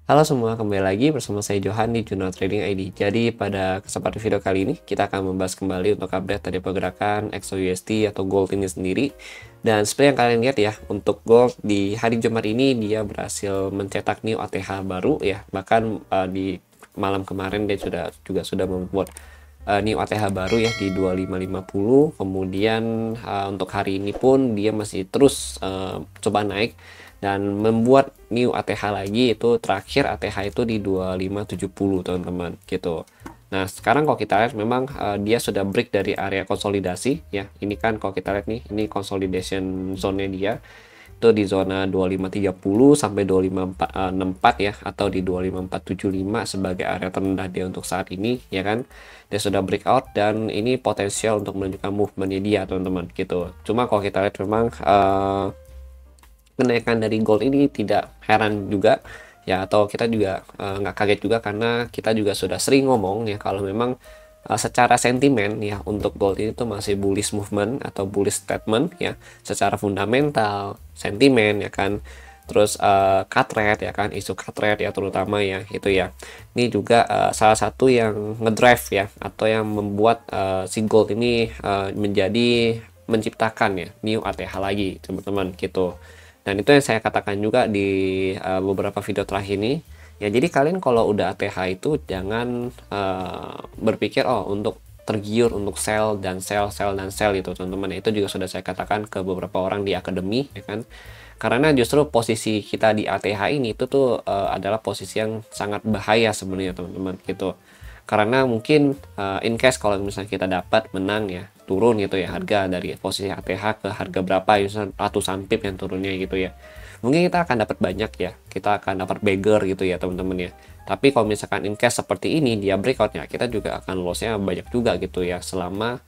Halo semua, kembali lagi bersama saya Johan di Jurnal Trading ID. Jadi pada kesempatan video kali ini kita akan membahas kembali untuk update dari pergerakan XAUSD atau gold ini sendiri. Dan seperti yang kalian lihat ya, untuk gold di hari Jumat ini dia berhasil mencetak new ATH baru ya. Bahkan di malam kemarin dia juga sudah membuat new ATH baru ya di 2550. Kemudian untuk hari ini pun dia masih terus coba naik dan membuat new ATH lagi. Itu terakhir ATH itu di 2570 teman-teman gitu. Nah sekarang kalau kita lihat memang dia sudah break dari area konsolidasi ya. Ini kan kalau kita lihat nih, ini consolidation zone-nya dia itu di zona 2530 sampai 2564 ya, atau di 25475 sebagai area terendah dia untuk saat ini ya kan. Dia sudah breakout dan ini potensial untuk menunjukkan movementnya dia teman-teman gitu. Cuma kalau kita lihat memang kenaikan dari gold ini tidak heran juga ya, atau kita juga nggak kaget juga, karena kita juga sudah sering ngomong ya kalau memang secara sentimen ya untuk gold ini tuh masih bullish movement atau bullish statement ya, secara fundamental, sentimen ya kan, terus cut rate ya kan, isu cut rate ya terutama ya itu ya. Ini juga salah satu yang ngedrive ya, atau yang membuat si gold ini menjadi menciptakan ya new ATH lagi teman-teman gitu. Dan itu yang saya katakan juga di beberapa video terakhir ini ya. Jadi kalian kalau udah ATH itu jangan berpikir oh untuk tergiur untuk sell dan sell dan sell itu teman-teman. Itu juga sudah saya katakan ke beberapa orang di akademi ya kan, karena justru posisi kita di ATH ini itu tuh adalah posisi yang sangat bahaya sebenarnya teman-teman gitu. Karena mungkin in case kalau misalnya kita dapat menang ya, turun gitu ya harga dari posisi ATH ke harga berapa, misalnya ratusan pip yang turunnya gitu ya, mungkin kita akan dapat banyak ya, kita akan dapat beggar gitu ya teman-teman ya. Tapi kalau misalkan in case seperti ini dia breakout ya, kita juga akan lossnya banyak juga gitu ya, selama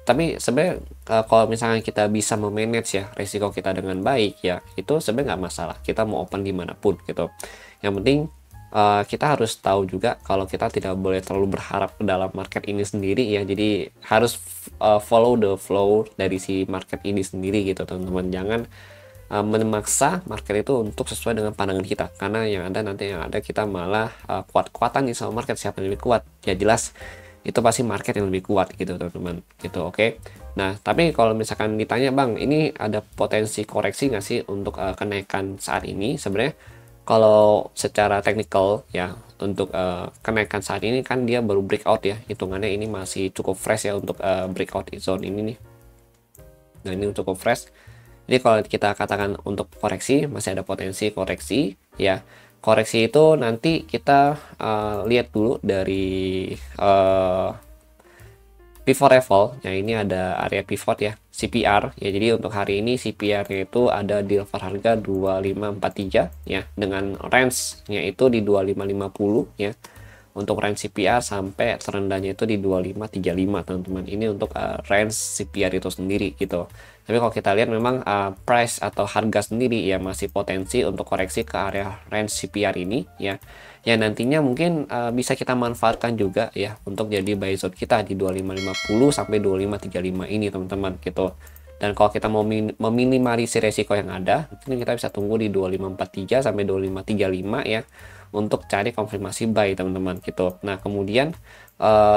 tapi sebenarnya kalau misalnya kita bisa memanage ya resiko kita dengan baik ya, itu sebenarnya nggak masalah, kita mau open dimanapun gitu. Yang penting kita harus tahu juga kalau kita tidak boleh terlalu berharap ke dalam market ini sendiri ya. Jadi harus follow the flow dari si market ini sendiri gitu teman-teman. Jangan memaksa market itu untuk sesuai dengan pandangan kita, karena yang ada kita malah kuat-kuatan nih sama market, siapa yang lebih kuat ya, jelas itu pasti market yang lebih kuat gitu teman-teman gitu. Oke. Nah tapi kalau misalkan ditanya bang, ini ada potensi koreksi nggak sih untuk kenaikan saat ini? Sebenarnya kalau secara teknikal ya, untuk kenaikan saat ini kan dia baru breakout ya, hitungannya ini masih cukup fresh ya untuk breakout zone ini nih. Nah ini cukup fresh. Jadi kalau kita katakan untuk koreksi, masih ada potensi koreksi ya. Koreksi itu nanti kita lihat dulu dari pivot level ya. Ini ada area pivot ya, CPR ya. Jadi untuk hari ini CPR-nya itu ada di level harga 2543 ya, dengan range-nya itu di 2550 ya. Untuk range CPR sampai terendahnya itu di 2535 teman-teman. Ini untuk range CPR itu sendiri gitu. Tapi kalau kita lihat memang price atau harga sendiri ya masih potensi untuk koreksi ke area range CPR ini ya. Ya nantinya mungkin bisa kita manfaatkan juga ya untuk jadi buy zone kita di 2550 sampai 2535 ini teman-teman gitu. Dan kalau kita mau meminimalisir resiko yang ada, mungkin kita bisa tunggu di 2543 sampai 2535 ya, untuk cari konfirmasi buy teman-teman gitu. Nah kemudian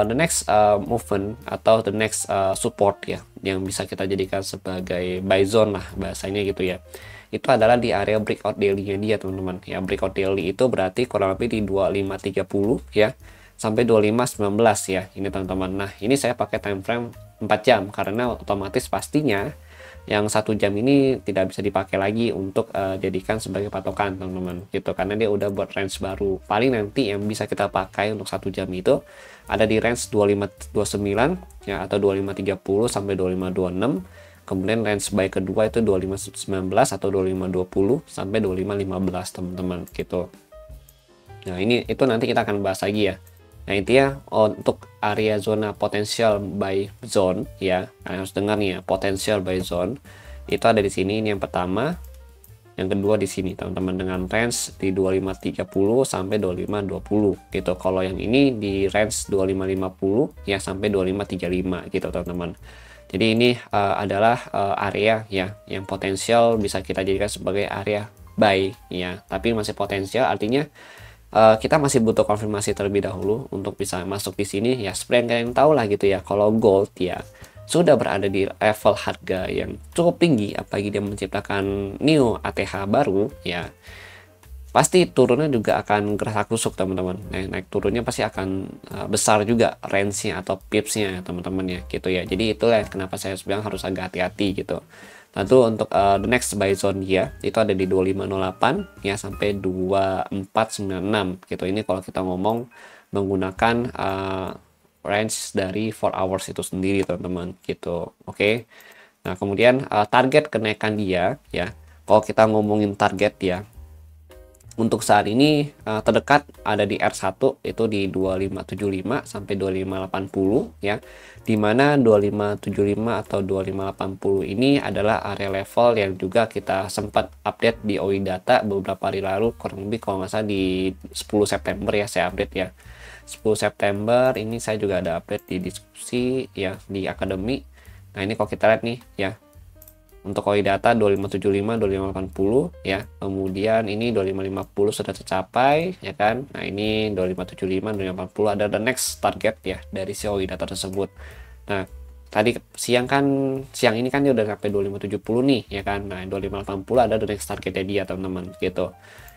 the next movement atau the next support ya, yang bisa kita jadikan sebagai buy zone lah bahasanya gitu ya, itu adalah di area breakout daily-nya dia teman-teman ya. Breakout daily itu berarti kurang lebih di 2530 ya sampai 2519 ya ini teman-teman. Nah ini saya pakai time frame 4 jam karena otomatis pastinya yang 1 jam ini tidak bisa dipakai lagi untuk jadikan sebagai patokan teman-teman gitu, karena dia udah buat range baru. Paling nanti yang bisa kita pakai untuk 1 jam itu ada di range 2529 ya, atau 2530 sampai 2526. Kemudian range buy kedua itu 2519 atau 2520 sampai 2515 teman-teman gitu. Nah ini itu nanti kita akan bahas lagi ya. Nah intinya untuk area zona potensial buy zone ya, kalian harus dengar nih ya, potensial buy zone itu ada di sini. Ini yang pertama, yang kedua di sini teman-teman, dengan range di 2530 sampai 2520 gitu. Kalau yang ini di range 2550 ya sampai 2535 gitu teman-teman. Jadi ini adalah area ya yang potensial bisa kita jadikan sebagai area buy ya, tapi masih potensial, artinya kita masih butuh konfirmasi terlebih dahulu untuk bisa masuk di sini ya. Seperti yang kalian tahu lah gitu ya, kalau gold ya sudah berada di level harga yang cukup tinggi, apalagi dia menciptakan new ATH baru ya, pasti turunnya juga akan gerasa gerusuk teman-teman. Naik turunnya pasti akan besar juga range-nya atau pips-nya teman-teman ya gitu ya. Jadi itulah kenapa saya bilang harus agak hati-hati gitu. Tentu untuk the next buy zone dia itu ada di 2508 ya sampai 2496 gitu. Ini kalau kita ngomong menggunakan range dari 4 hours itu sendiri teman-teman gitu. Oke. Nah, kemudian target kenaikan dia ya. Kalau kita ngomongin target ya, untuk saat ini terdekat ada di R1 itu di 2575 sampai 2580 ya. Dimana 2575 atau 2580 ini adalah area level yang juga kita sempat update di OI data beberapa hari lalu, kurang lebih kalau nggak salah di 10 September ya saya update ya. 10 September ini saya juga ada update di diskusi ya di akademi. Nah, ini kalau kita lihat nih ya, untuk OI data 2575 2580 ya, kemudian ini 2550 sudah tercapai ya kan. Nah, ini 2575 2580 ada the next target ya dari si OI data tersebut. Nah, tadi siang ini kan dia udah sampai 2570 nih ya kan. Nah, 2580 ada the next targetnya dia teman-teman gitu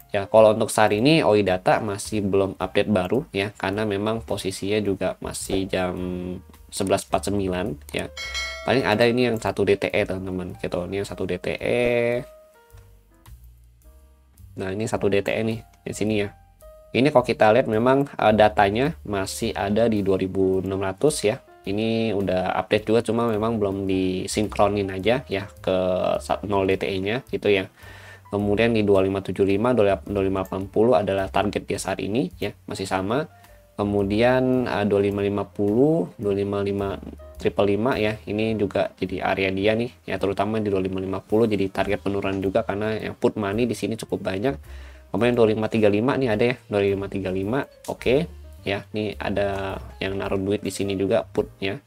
ya. Kalau untuk saat ini OI data masih belum update baru ya, karena memang posisinya juga masih jam 11.49 ya. Paling ada ini yang 1 DTE teman-teman gitu. Ini yang 1 DTE. Nah, ini 1 DTE nih di sini ya. Ini kalau kita lihat memang datanya masih ada di 2600 ya. Ini udah update juga, cuma memang belum disinkronin aja ya ke 0 DTE-nya gitu ya. Kemudian di 2575 2580 adalah target dia saat ini ya, masih sama. Kemudian 2550 255 ya, ini juga jadi area dia nih ya, terutama di 2550 jadi target penurunan juga karena yang put money di sini cukup banyak. Kemudian 2535 nih ada ya, 2535 oke ya, nih ada yang naruh duit di sini juga putnya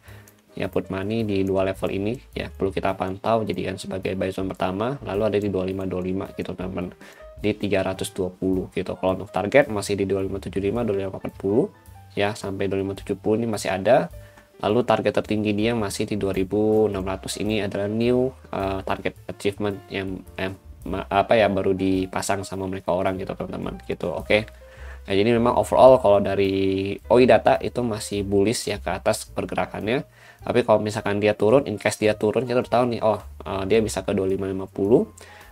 ya, put money di dua level ini ya, perlu kita pantau jadikan sebagai buy zone pertama. Lalu ada di 2525 gitu teman-teman, di 320 gitu. Kalau untuk target masih di 2575 2540 ya, sampai 2570 ini masih ada. Lalu target tertinggi dia masih di 2600, ini adalah new target achievement yang apa ya, baru dipasang sama mereka orang gitu teman-teman gitu. Oke. Nah, jadi memang overall kalau dari OI data itu masih bullish ya ke atas pergerakannya. Tapi kalau misalkan dia turun, in case dia turun, kita udah tahu nih, dia bisa ke 2550,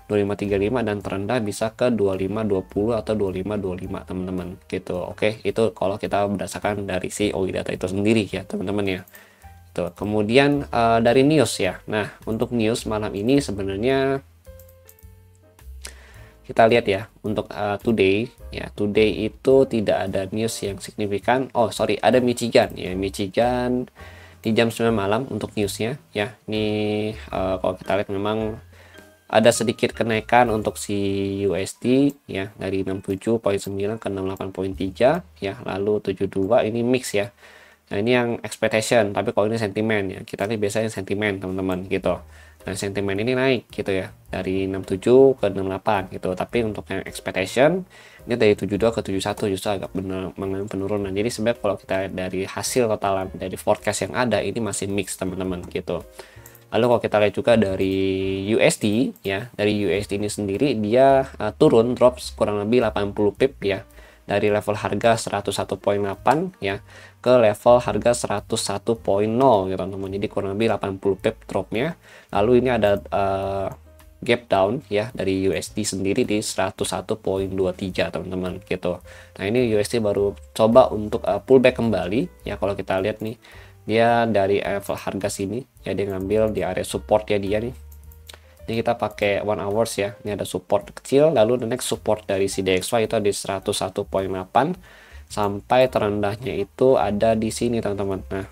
2535 dan terendah bisa ke 2520 atau 2525 teman-teman gitu. Oke, itu kalau kita berdasarkan dari si OI data itu sendiri ya teman-teman ya. Tuh. Kemudian dari news ya. Nah, untuk news malam ini sebenarnya kita lihat ya, untuk today ya, today itu tidak ada news yang signifikan. Oh sorry, ada Michigan ya, Michigan di jam 9 malam untuk newsnya ya. Ini kalau kita lihat memang ada sedikit kenaikan untuk si USD ya, dari 67.9 ke 68.3 ya, lalu 72 ini mix ya. Nah, ini yang expectation, tapi kalau ini sentimen ya, kita nih biasanya sentimen teman-teman gitu. Nah, sentimen ini naik gitu ya, dari 67 ke 68 gitu. Tapi untuk yang expectation ini dari 72 ke 71 justru agak mengalami penurunan. Jadi sebenarnya kalau kita dari hasil totalan dari forecast yang ada ini masih mix teman-teman gitu. Lalu kalau kita lihat juga dari USD ya, dari USD ini sendiri dia turun, drop kurang lebih 80 pip ya, dari level harga 101.8 ya ke level harga 101.0 gitu teman-teman. Jadi kurang lebih 80 pip dropnya. Lalu ini ada gap down ya dari USD sendiri di 101.23 teman-teman gitu. Nah, ini USD baru coba untuk pullback kembali ya. Kalau kita lihat nih, dia dari level harga sini ya, dia ngambil di area support ya dia nih. Ini kita pakai 1 hours ya. Ini ada support kecil, lalu the next support dari si DXY itu di 101.8 sampai terendahnya itu ada di sini teman-teman. Nah,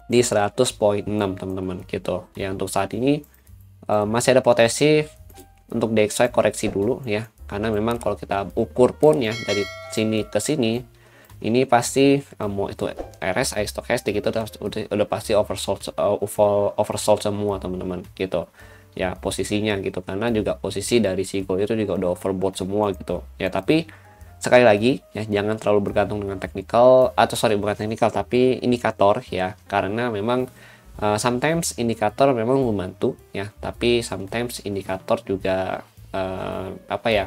di 100.6 teman-teman gitu. Ya, untuk saat ini masih ada potensi untuk DXY koreksi dulu ya. Karena memang kalau kita ukur pun ya dari sini ke sini, ini pasti mau itu RSI stochastic itu udah pasti oversold semua teman-teman gitu. ya posisinya gitu, karena juga posisi dari si gold itu juga udah overbought semua gitu ya. Tapi sekali lagi ya, jangan terlalu bergantung dengan technical, atau sorry, bukan technical tapi indikator ya, karena memang sometimes indikator memang membantu ya, tapi sometimes indikator juga apa ya,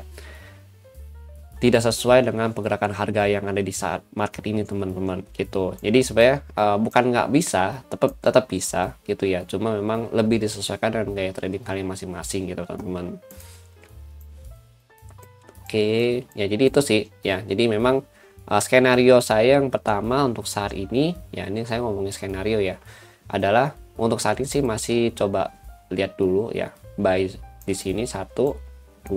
tidak sesuai dengan pergerakan harga yang ada di saat market ini teman-teman gitu. Jadi sebenarnya bukan nggak bisa, tetap bisa gitu ya, cuma memang lebih disesuaikan dengan gaya trading kalian masing-masing gitu teman-teman. Oke ya, jadi itu sih ya. Jadi memang skenario saya yang pertama untuk saat ini ya, ini saya ngomongin skenario ya, adalah untuk saat ini sih masih coba lihat dulu ya, buy di sini 1 2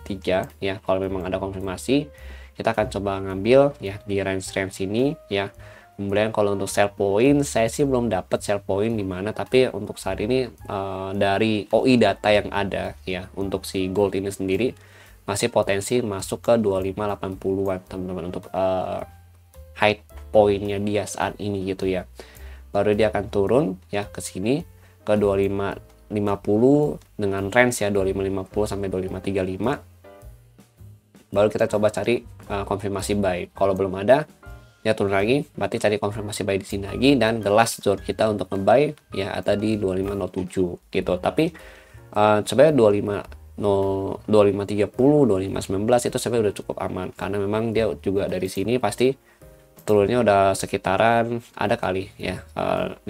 3 ya. Kalau memang ada konfirmasi, kita akan coba ngambil ya di range ini ya. Kemudian kalau untuk sell point, saya sih belum dapat sell point di mana, tapi untuk saat ini dari OI data yang ada ya, untuk si gold ini sendiri masih potensi masuk ke 2580-an teman-teman, untuk high pointnya dia saat ini gitu ya. Baru dia akan turun ya ke sini ke 2550 dengan range ya 2550 sampai 2535. Baru kita coba cari konfirmasi buy. Kalau belum ada ya turun lagi, berarti cari konfirmasi buy di sini lagi, dan the last zone kita untuk nge-buy ya ada di 2507 gitu. Tapi sebenarnya 2530 2519 itu sebenarnya udah cukup aman, karena memang dia juga dari sini pasti turunnya udah sekitaran ada kali ya 500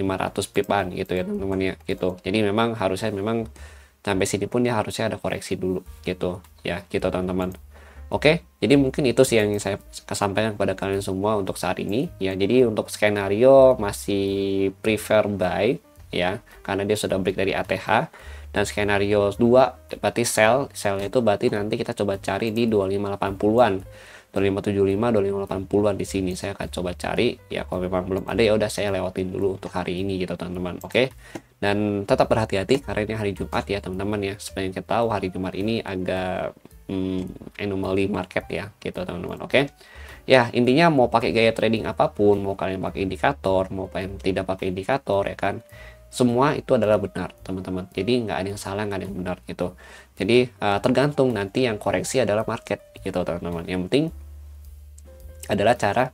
pipan gitu ya teman-teman ya gitu. Jadi memang harusnya memang sampai sini pun ya harusnya ada koreksi dulu gitu ya gitu teman-teman. Oke, jadi mungkin itu sih yang saya sampaikan kepada kalian semua untuk saat ini ya. Jadi untuk skenario masih prefer buy ya, karena dia sudah break dari ATH. Dan skenario 2 berarti sell itu berarti nanti kita coba cari di 2580-an, 2575 2580-an di sini saya akan coba cari ya. Kalau memang belum ada ya udah saya lewatin dulu untuk hari ini gitu teman-teman. Oke, dan tetap berhati-hati karena ini hari Jumat ya teman-teman ya. Seperti yang kita tahu hari Jumat ini agak anomaly market ya gitu teman-teman. Oke ya, intinya mau pakai gaya trading apapun, mau kalian pakai indikator, mau kalian tidak pakai indikator ya kan, semua itu adalah benar teman-teman. Jadi nggak ada yang salah, nggak ada yang benar gitu. Jadi tergantung nanti yang koreksi adalah market gitu teman-teman. Yang penting adalah cara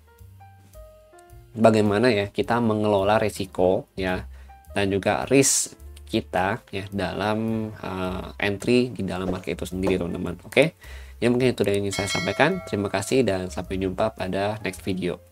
bagaimana ya kita mengelola resiko ya, dan juga risk kita ya dalam entry di dalam market itu sendiri teman-teman. Oke ya, mungkin itu yang ingin saya sampaikan. Terima kasih dan sampai jumpa pada next video.